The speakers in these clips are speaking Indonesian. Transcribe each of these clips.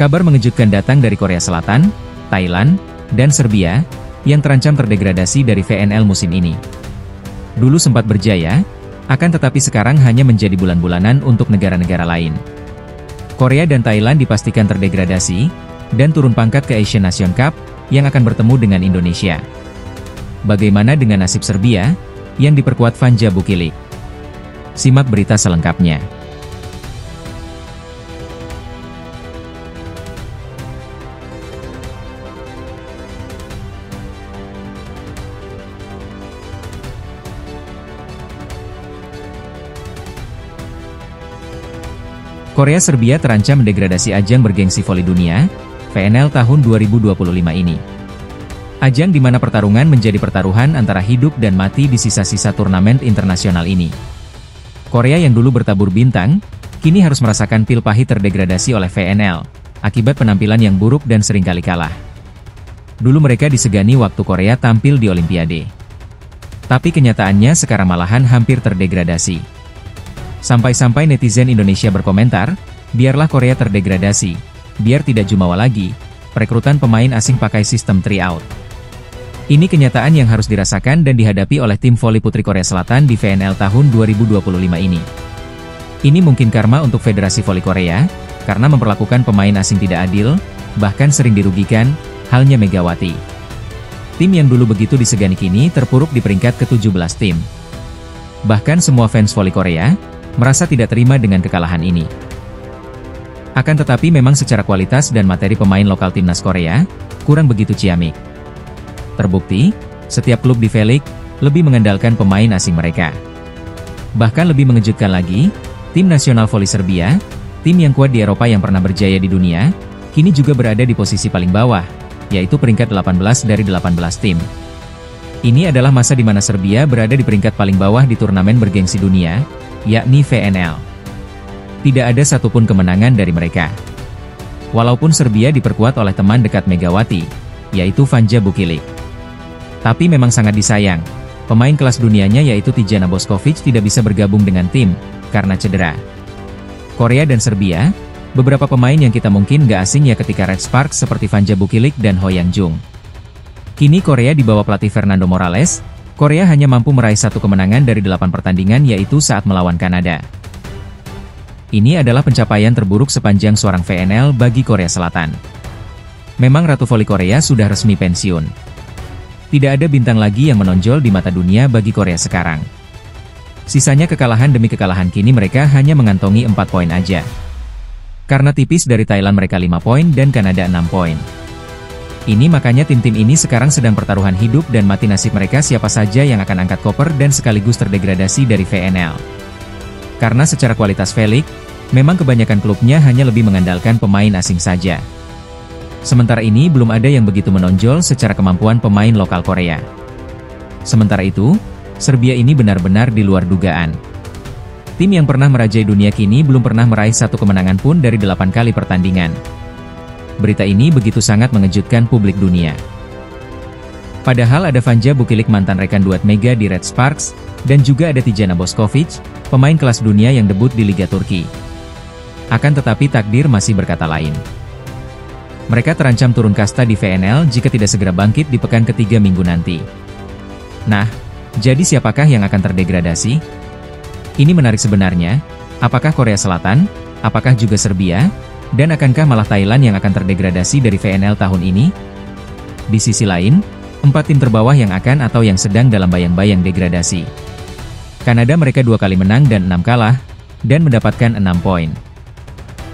Kabar mengejutkan datang dari Korea Selatan, Thailand, dan Serbia, yang terancam terdegradasi dari VNL musim ini. Dulu sempat berjaya, akan tetapi sekarang hanya menjadi bulan-bulanan untuk negara-negara lain. Korea dan Thailand dipastikan terdegradasi, dan turun pangkat ke Asian Nation Cup, yang akan bertemu dengan Indonesia. Bagaimana dengan nasib Serbia, yang diperkuat Vanja Bukilic? Simak berita selengkapnya. Korea-Serbia terancam mendegradasi ajang bergengsi voli dunia, VNL tahun 2025 ini. Ajang di mana pertarungan menjadi pertaruhan antara hidup dan mati di sisa-sisa turnamen internasional ini. Korea yang dulu bertabur bintang, kini harus merasakan pil pahit terdegradasi oleh VNL, akibat penampilan yang buruk dan seringkali kalah. Dulu mereka disegani waktu Korea tampil di Olimpiade. Tapi kenyataannya sekarang malahan hampir terdegradasi. Sampai-sampai netizen Indonesia berkomentar, biarlah Korea terdegradasi, biar tidak jumawa lagi, perekrutan pemain asing pakai sistem tryout. Ini kenyataan yang harus dirasakan dan dihadapi oleh tim voli putri Korea Selatan di VNL tahun 2025 ini. Ini mungkin karma untuk Federasi Voli Korea, karena memperlakukan pemain asing tidak adil, bahkan sering dirugikan, halnya Megawati. Tim yang dulu begitu disegani kini terpuruk di peringkat ke-17 tim. Bahkan semua fans voli Korea, merasa tidak terima dengan kekalahan ini. Akan tetapi memang secara kualitas dan materi pemain lokal timnas Korea, kurang begitu ciamik. Terbukti, setiap klub di V-League, lebih mengandalkan pemain asing mereka. Bahkan lebih mengejutkan lagi, tim nasional voli Serbia, tim yang kuat di Eropa yang pernah berjaya di dunia, kini juga berada di posisi paling bawah, yaitu peringkat 18 dari 18 tim. Ini adalah masa di mana Serbia berada di peringkat paling bawah di turnamen bergengsi dunia, yakni VNL. Tidak ada satupun kemenangan dari mereka. Walaupun Serbia diperkuat oleh teman dekat Megawati, yaitu Vanja Bukilic. Tapi memang sangat disayang, pemain kelas dunianya yaitu Tijana Bošković tidak bisa bergabung dengan tim, karena cedera. Korea dan Serbia, beberapa pemain yang kita mungkin nggak asing ya ketika Red Sparks seperti Vanja Bukilic dan Ho Yang-jung. Kini Korea di bawah pelatih Fernando Morales, Korea hanya mampu meraih 1 kemenangan dari 8 pertandingan yaitu saat melawan Kanada. Ini adalah pencapaian terburuk sepanjang seorang VNL bagi Korea Selatan. Memang Ratu Voli Korea sudah resmi pensiun. Tidak ada bintang lagi yang menonjol di mata dunia bagi Korea sekarang. Sisanya kekalahan demi kekalahan kini mereka hanya mengantongi 4 poin aja. Karena tipis dari Thailand mereka 5 poin dan Kanada 6 poin. Ini makanya tim-tim ini sekarang sedang pertaruhan hidup dan mati nasib mereka siapa saja yang akan angkat koper dan sekaligus terdegradasi dari VNL. Karena secara kualitas V-League, memang kebanyakan klubnya hanya lebih mengandalkan pemain asing saja. Sementara ini belum ada yang begitu menonjol secara kemampuan pemain lokal Korea. Sementara itu, Serbia ini benar-benar di luar dugaan. Tim yang pernah merajai dunia kini belum pernah meraih 1 kemenangan pun dari 8 kali pertandingan. Berita ini begitu sangat mengejutkan publik dunia. Padahal ada Vanja Bukilic mantan rekan duet Mega di Red Sparks, dan juga ada Tijana Bošković, pemain kelas dunia yang debut di Liga Turki. Akan tetapi takdir masih berkata lain. Mereka terancam turun kasta di VNL jika tidak segera bangkit di pekan ketiga minggu nanti. Nah, jadi siapakah yang akan terdegradasi? Ini menarik sebenarnya, apakah Korea Selatan, apakah juga Serbia? Dan akankah malah Thailand yang akan terdegradasi dari VNL tahun ini? Di sisi lain, 4 tim terbawah yang akan atau yang sedang dalam bayang-bayang degradasi. Kanada mereka 2 kali menang dan 6 kalah, dan mendapatkan 6 poin.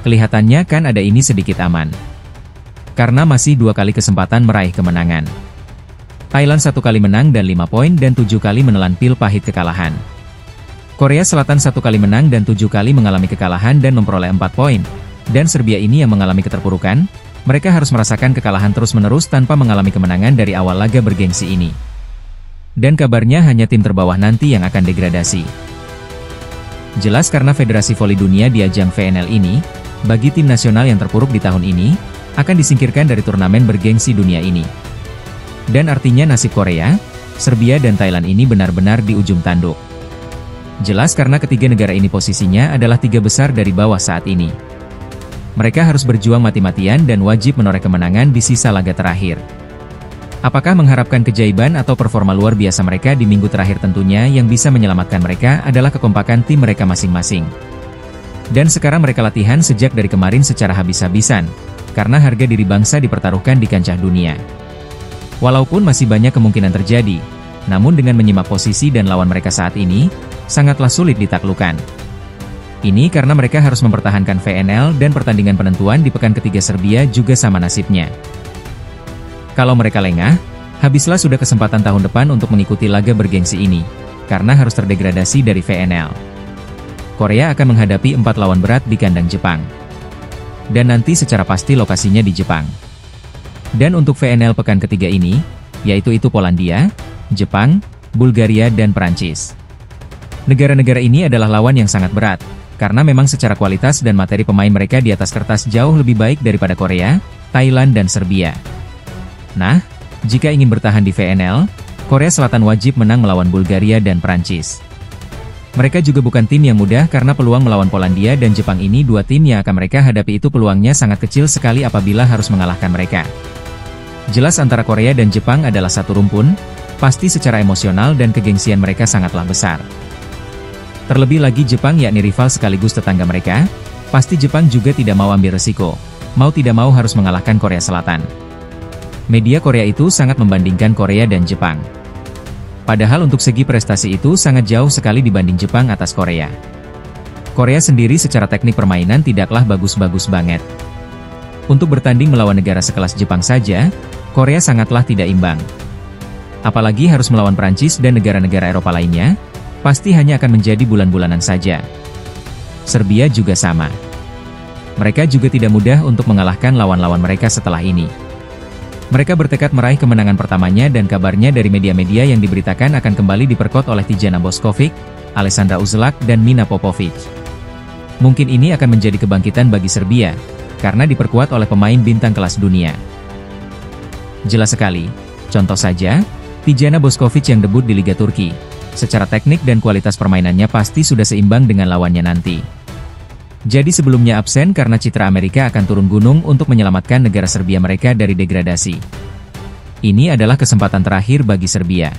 Kelihatannya kan ada ini sedikit aman. Karena masih 2 kali kesempatan meraih kemenangan. Thailand 1 kali menang dan 5 poin dan 7 kali menelan pil pahit kekalahan. Korea Selatan 1 kali menang dan 7 kali mengalami kekalahan dan memperoleh 4 poin. Dan Serbia ini yang mengalami keterpurukan, mereka harus merasakan kekalahan terus-menerus tanpa mengalami kemenangan dari awal laga bergengsi ini. Dan kabarnya hanya tim terbawah nanti yang akan degradasi. Jelas karena Federasi Voli Dunia di ajang VNL ini, bagi tim nasional yang terpuruk di tahun ini, akan disingkirkan dari turnamen bergengsi dunia ini. Dan artinya nasib Korea, Serbia dan Thailand ini benar-benar di ujung tanduk. Jelas karena ketiga negara ini posisinya adalah 3 besar dari bawah saat ini. Mereka harus berjuang mati-matian dan wajib menoreh kemenangan di sisa laga terakhir. Apakah mengharapkan keajaiban atau performa luar biasa mereka di minggu terakhir? Tentunya yang bisa menyelamatkan mereka adalah kekompakan tim mereka masing-masing. Dan sekarang mereka latihan sejak dari kemarin secara habis-habisan, karena harga diri bangsa dipertaruhkan di kancah dunia. Walaupun masih banyak kemungkinan terjadi, namun dengan menyimak posisi dan lawan mereka saat ini, sangatlah sulit ditaklukkan. Ini karena mereka harus mempertahankan VNL dan pertandingan penentuan di pekan ketiga Serbia juga sama nasibnya. Kalau mereka lengah, habislah sudah kesempatan tahun depan untuk mengikuti laga bergengsi ini, karena harus terdegradasi dari VNL. Korea akan menghadapi 4 lawan berat di kandang Jepang. Dan nanti secara pasti lokasinya di Jepang. Dan untuk VNL pekan ketiga ini, yaitu Polandia, Jepang, Bulgaria dan Perancis. Negara-negara ini adalah lawan yang sangat berat, karena memang secara kualitas dan materi pemain mereka di atas kertas jauh lebih baik daripada Korea, Thailand dan Serbia. Nah, jika ingin bertahan di VNL, Korea Selatan wajib menang melawan Bulgaria dan Perancis. Mereka juga bukan tim yang mudah karena peluang melawan Polandia dan Jepang ini dua tim yang akan mereka hadapi itu peluangnya sangat kecil sekali apabila harus mengalahkan mereka. Jelas antara Korea dan Jepang adalah satu rumpun, pasti secara emosional dan kegengsian mereka sangatlah besar. Terlebih lagi Jepang yakni rival sekaligus tetangga mereka, pasti Jepang juga tidak mau ambil resiko, mau tidak mau harus mengalahkan Korea Selatan. Media Korea itu sangat membandingkan Korea dan Jepang. Padahal untuk segi prestasi itu sangat jauh sekali dibanding Jepang atas Korea. Korea sendiri secara teknik permainan tidaklah bagus-bagus banget. Untuk bertanding melawan negara sekelas Jepang saja, Korea sangatlah tidak imbang. Apalagi harus melawan Prancis dan negara-negara Eropa lainnya, pasti hanya akan menjadi bulan-bulanan saja. Serbia juga sama. Mereka juga tidak mudah untuk mengalahkan lawan-lawan mereka setelah ini. Mereka bertekad meraih kemenangan pertamanya dan kabarnya dari media-media yang diberitakan akan kembali diperkuat oleh Tijana Bošković, Alessandra Uzelak dan Mina Popović. Mungkin ini akan menjadi kebangkitan bagi Serbia, karena diperkuat oleh pemain bintang kelas dunia. Jelas sekali, contoh saja, Tijana Bošković yang debut di Liga Turki. Secara teknik dan kualitas permainannya pasti sudah seimbang dengan lawannya nanti. Jadi sebelumnya absen karena citra Amerika akan turun gunung untuk menyelamatkan negara Serbia mereka dari degradasi. Ini adalah kesempatan terakhir bagi Serbia.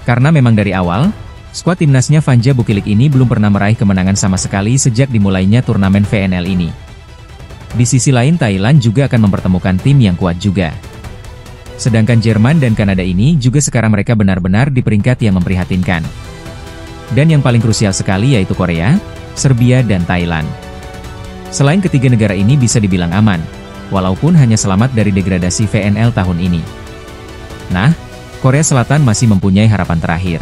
Karena memang dari awal, skuad timnasnya Vanja Bukilic ini belum pernah meraih kemenangan sama sekali sejak dimulainya turnamen VNL ini. Di sisi lain Thailand juga akan mempertemukan tim yang kuat juga. Sedangkan Jerman dan Kanada ini juga sekarang mereka benar-benar di peringkat yang memprihatinkan. Dan yang paling krusial sekali yaitu Korea, Serbia dan Thailand. Selain ketiga negara ini bisa dibilang aman, walaupun hanya selamat dari degradasi VNL tahun ini. Nah, Korea Selatan masih mempunyai harapan terakhir.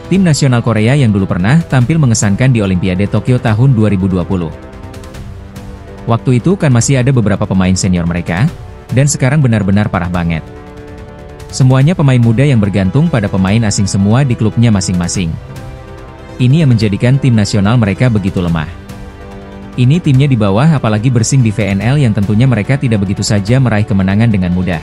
Tim nasional Korea yang dulu pernah tampil mengesankan di Olimpiade Tokyo tahun 2020. Waktu itu kan masih ada beberapa pemain senior mereka, dan sekarang benar-benar parah banget. Semuanya pemain muda yang bergantung pada pemain asing semua di klubnya masing-masing. Ini yang menjadikan tim nasional mereka begitu lemah. Ini timnya di bawah apalagi bersaing di VNL yang tentunya mereka tidak begitu saja meraih kemenangan dengan mudah.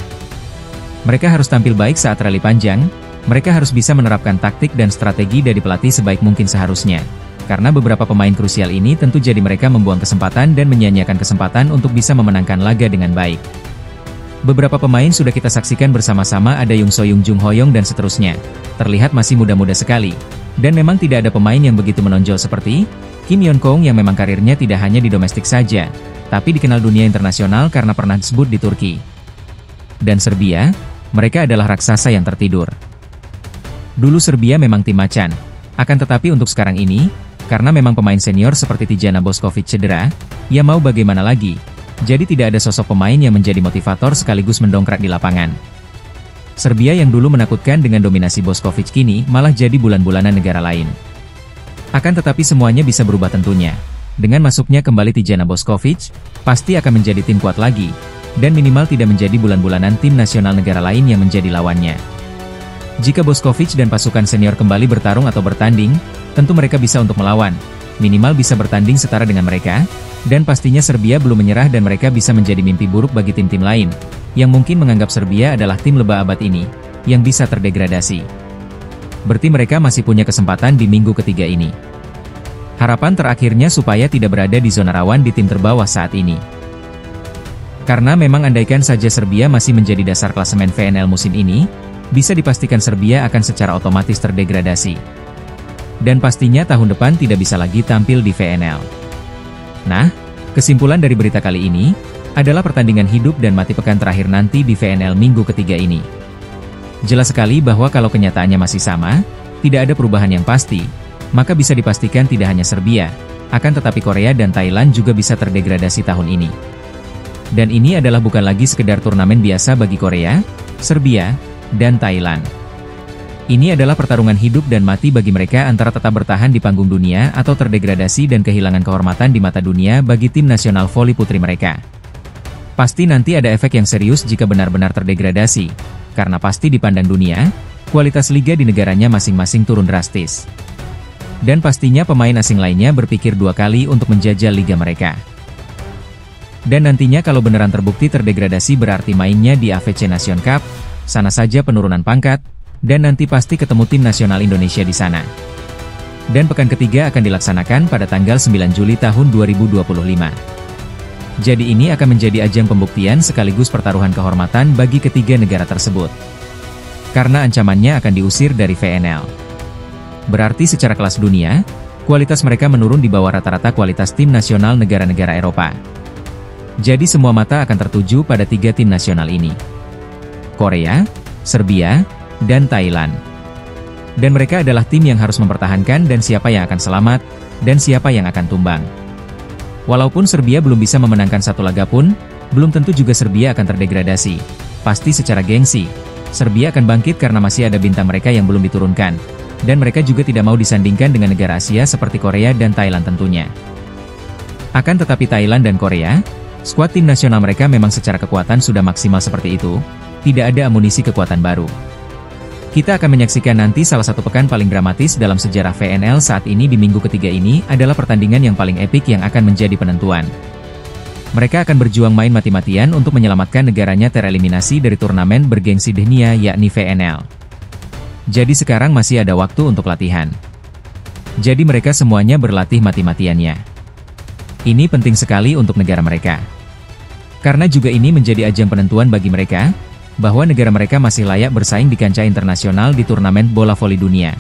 Mereka harus tampil baik saat rally panjang, mereka harus bisa menerapkan taktik dan strategi dari pelatih sebaik mungkin seharusnya. Karena beberapa pemain krusial ini tentu jadi mereka membuang kesempatan dan menyia-nyiakan kesempatan untuk bisa memenangkan laga dengan baik. Beberapa pemain sudah kita saksikan bersama-sama ada Young Soyoung, Jung Hoyong dan seterusnya. Terlihat masih muda-muda sekali. Dan memang tidak ada pemain yang begitu menonjol seperti Kim Yeon Kong yang memang karirnya tidak hanya di domestik saja, tapi dikenal dunia internasional karena pernah disebut di Turki. Dan Serbia, mereka adalah raksasa yang tertidur. Dulu Serbia memang tim macan, akan tetapi untuk sekarang ini, karena memang pemain senior seperti Tijana Bošković cedera, ya mau bagaimana lagi? Jadi tidak ada sosok pemain yang menjadi motivator sekaligus mendongkrak di lapangan. Serbia yang dulu menakutkan dengan dominasi Bošković kini malah jadi bulan-bulanan negara lain. Akan tetapi semuanya bisa berubah tentunya. Dengan masuknya kembali Tijana Bošković, pasti akan menjadi tim kuat lagi, dan minimal tidak menjadi bulan-bulanan tim nasional negara lain yang menjadi lawannya. Jika Bošković dan pasukan senior kembali bertarung atau bertanding, tentu mereka bisa untuk melawan, minimal bisa bertanding setara dengan mereka, dan pastinya Serbia belum menyerah dan mereka bisa menjadi mimpi buruk bagi tim-tim lain, yang mungkin menganggap Serbia adalah tim lebah abad ini, yang bisa terdegradasi. Berarti mereka masih punya kesempatan di minggu ketiga ini. Harapan terakhirnya supaya tidak berada di zona rawan di tim terbawah saat ini. Karena memang andaikan saja Serbia masih menjadi dasar klasemen VNL musim ini, bisa dipastikan Serbia akan secara otomatis terdegradasi. Dan pastinya tahun depan tidak bisa lagi tampil di VNL. Nah, kesimpulan dari berita kali ini, adalah pertandingan hidup dan mati pekan terakhir nanti di VNL minggu ketiga ini. Jelas sekali bahwa kalau kenyataannya masih sama, tidak ada perubahan yang pasti, maka bisa dipastikan tidak hanya Serbia, akan tetapi Korea dan Thailand juga bisa terdegradasi tahun ini. Dan ini adalah bukan lagi sekedar turnamen biasa bagi Korea, Serbia, dan Thailand. Ini adalah pertarungan hidup dan mati bagi mereka antara tetap bertahan di panggung dunia atau terdegradasi dan kehilangan kehormatan di mata dunia bagi tim nasional voli putri mereka. Pasti nanti ada efek yang serius jika benar-benar terdegradasi, karena pasti dipandang dunia, kualitas liga di negaranya masing-masing turun drastis. Dan pastinya pemain asing lainnya berpikir dua kali untuk menjajal liga mereka. Dan nantinya kalau beneran terbukti terdegradasi berarti mainnya di AFC Nation Cup, sana saja penurunan pangkat, dan nanti pasti ketemu tim nasional Indonesia di sana. Dan pekan ketiga akan dilaksanakan pada tanggal 9 Juli tahun 2025. Jadi ini akan menjadi ajang pembuktian sekaligus pertaruhan kehormatan bagi ketiga negara tersebut. Karena ancamannya akan diusir dari VNL. Berarti secara kelas dunia, kualitas mereka menurun di bawah rata-rata kualitas tim nasional negara-negara Eropa. Jadi semua mata akan tertuju pada tiga tim nasional ini. Korea, Serbia, dan Thailand. Dan mereka adalah tim yang harus mempertahankan dan siapa yang akan selamat, dan siapa yang akan tumbang. Walaupun Serbia belum bisa memenangkan satu laga pun, belum tentu juga Serbia akan terdegradasi. Pasti secara gengsi, Serbia akan bangkit karena masih ada bintang mereka yang belum diturunkan. Dan mereka juga tidak mau disandingkan dengan negara Asia seperti Korea dan Thailand tentunya. Akan tetapi Thailand dan Korea, skuad tim nasional mereka memang secara kekuatan sudah maksimal seperti itu, tidak ada amunisi kekuatan baru. Kita akan menyaksikan nanti salah satu pekan paling dramatis dalam sejarah VNL saat ini di minggu ketiga ini adalah pertandingan yang paling epik yang akan menjadi penentuan. Mereka akan berjuang main mati-matian untuk menyelamatkan negaranya tereliminasi dari turnamen bergengsi dunia yakni VNL. Jadi sekarang masih ada waktu untuk latihan. Jadi mereka semuanya berlatih mati-matiannya. Ini penting sekali untuk negara mereka. Karena juga ini menjadi ajang penentuan bagi mereka, bahwa negara mereka masih layak bersaing di kancah internasional di turnamen bola voli dunia.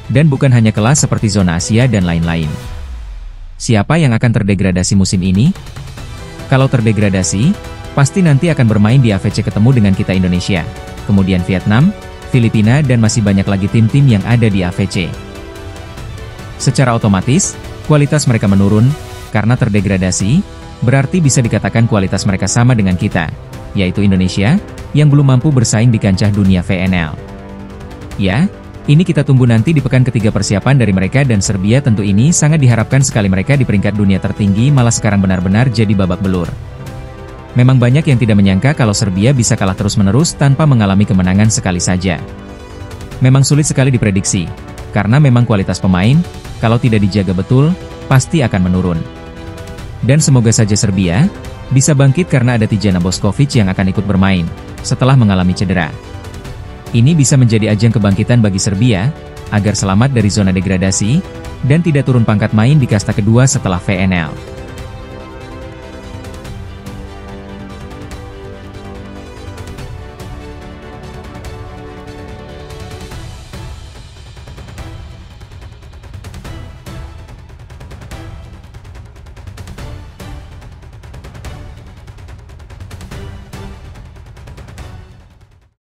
Dan bukan hanya kelas seperti zona Asia dan lain-lain. Siapa yang akan terdegradasi musim ini? Kalau terdegradasi, pasti nanti akan bermain di AFC ketemu dengan kita Indonesia, kemudian Vietnam, Filipina dan masih banyak lagi tim-tim yang ada di AFC. Secara otomatis, kualitas mereka menurun, karena terdegradasi, berarti bisa dikatakan kualitas mereka sama dengan kita, yaitu Indonesia, yang belum mampu bersaing di kancah dunia VNL. Ya, ini kita tunggu nanti di pekan ketiga persiapan dari mereka dan Serbia tentu ini sangat diharapkan sekali mereka di peringkat dunia tertinggi malah sekarang benar-benar jadi babak belur. Memang banyak yang tidak menyangka kalau Serbia bisa kalah terus-menerus tanpa mengalami kemenangan sekali saja. Memang sulit sekali diprediksi, karena memang kualitas pemain, kalau tidak dijaga betul, pasti akan menurun. Dan semoga saja Serbia bisa bangkit karena ada Tijana Bošković yang akan ikut bermain setelah mengalami cedera. Ini bisa menjadi ajang kebangkitan bagi Serbia agar selamat dari zona degradasi dan tidak turun pangkat main di kasta kedua setelah VNL.